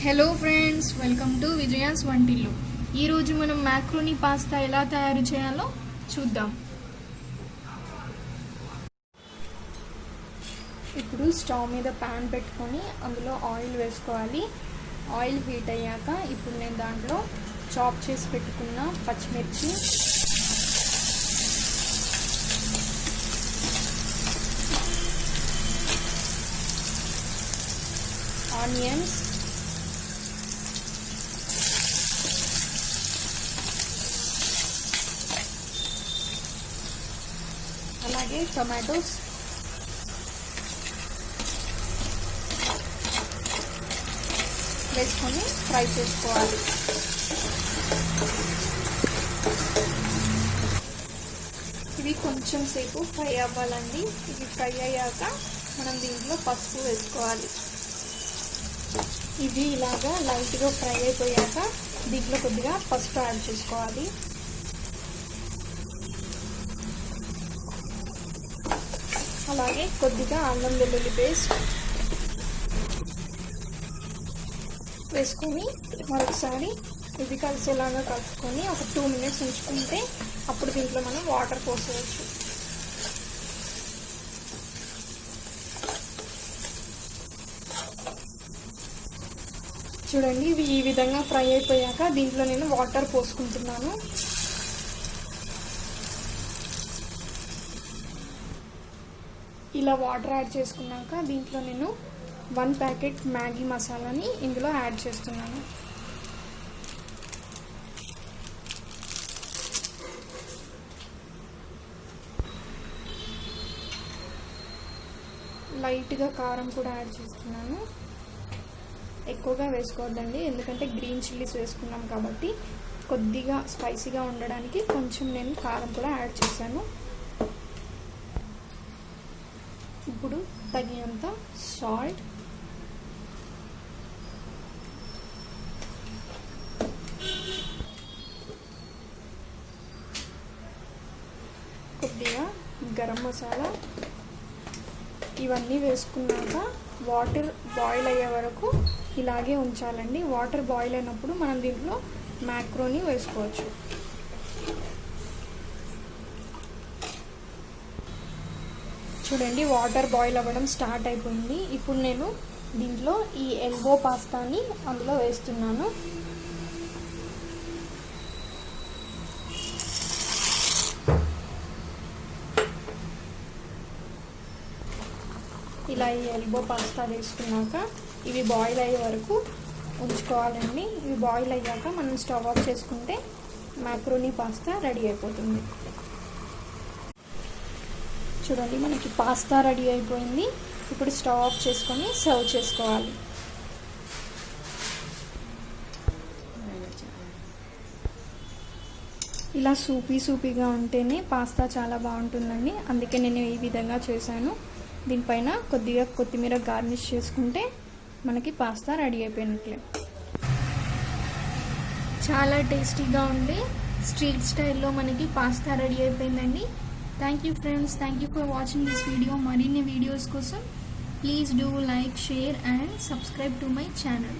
Hello friends, welcome to Vijaya's వంటిల్లు. ఈరోజు మనం మ్యాక్రోనీ పాస్తా ఎలా తయారు చేయాలో చూద్దాం. ఇప్పుడు స్టవ్ మీద ప్యాన్ పెట్టుకొని అందులో ఆయిల్ వేసుకోవాలి. ఆయిల్ హీట్ అయ్యాక ఇప్పుడు నేను దాంట్లో చాప్ చేసి పెట్టుకున్న పచ్చిమిర్చి, ఆనియన్స్, అలాగే టొమాటోస్, వేసుకొని ఫ్రై చేసుకోవాలి. ఇవి కొంచెం సేపు ఫ్రై అవ్వాలండి. ఇవి ఫ్రై అయ్యాక మనం దీంట్లో పసుపు వేసుకోవాలి. ఇవి ఇలాగా లైట్గా ఫ్రై అయిపోయాక దీంట్లో కొద్దిగా పసుపు యాడ్ చేసుకోవాలి. అలాగే కొద్దిగా అల్లం వెల్లుల్లి పేస్ట్ వేసుకొని మరొకసారి ఇది కలిసేలాగా కలుపుకొని ఒక 2 minutes ఉంచుకుంటే అప్పుడు దీంట్లో మనం వాటర్ పోసేయచ్చు. చూడండి, ఇవి ఈ విధంగా ఫ్రై అయిపోయాక దీంట్లో నేను వాటర్ పోసుకుంటున్నాను. ఇలా వాటర్ యాడ్ చేసుకున్నాక దీంట్లో నేను 1 ప్యాకెట్ మ్యాగీ మసాలాని ఇందులో యాడ్ చేస్తున్నాను. లైట్గా కారం కూడా యాడ్ చేస్తున్నాను. ఎక్కువగా వేసుకోవద్దండి, ఎందుకంటే గ్రీన్ చిల్లీస్ వేసుకున్నాం కాబట్టి కొద్దిగా స్పైసీగా ఉండడానికి కొంచెం నేను కారం కూడా యాడ్ చేశాను. ఇప్పుడు తగినంత సాల్ట్, కొద్దిగా గరం మసాలా, ఇవన్నీ వేసుకున్నాక వాటర్ బాయిల్ అయ్యే వరకు ఇలాగే ఉంచాలండి. వాటర్ బాయిల్ అయినప్పుడు మనం దీంట్లో మ్యాక్రోనీ వేసుకోవచ్చు. చూడండి, వాటర్ బాయిల్ అవ్వడం స్టార్ట్ అయిపోయింది. ఇప్పుడు నేను దీంట్లో ఈ ఎల్బో పాస్తాని అందులో వేస్తున్నాను. ఇలా ఈ ఎల్బో పాస్తా వేసుకున్నాక ఇవి బాయిల్ అయ్యే వరకు ఉంచుకోవాలండి. ఇవి బాయిల్ అయ్యాక మనం స్టవ్ ఆఫ్ చేసుకుంటే మ్యాక్రోనీ పాస్తా రెడీ అయిపోతుంది. చూడండి, మనకి పాస్తా రెడీ అయిపోయింది. ఇప్పుడు స్టవ్ ఆఫ్ చేసుకొని సర్వ్ చేసుకోవాలి. ఇలా సూపీగా ఉంటేనే పాస్తా చాలా బాగుంటుందండి. అందుకే నేను ఈ విధంగా చేశాను. దీనిపైన కొద్దిగా కొత్తిమీర గార్నిష్ చేసుకుంటే మనకి పాస్తా రెడీ అయిపోయినట్లే. చాలా టేస్టీగా ఉండే స్ట్రీట్ స్టైల్లో మనకి పాస్తా రెడీ అయిపోయిందండి. Thank you friends, thank you for watching this video. మరిన్ని వీడియోస్ కోసం please do like, share and subscribe to my channel.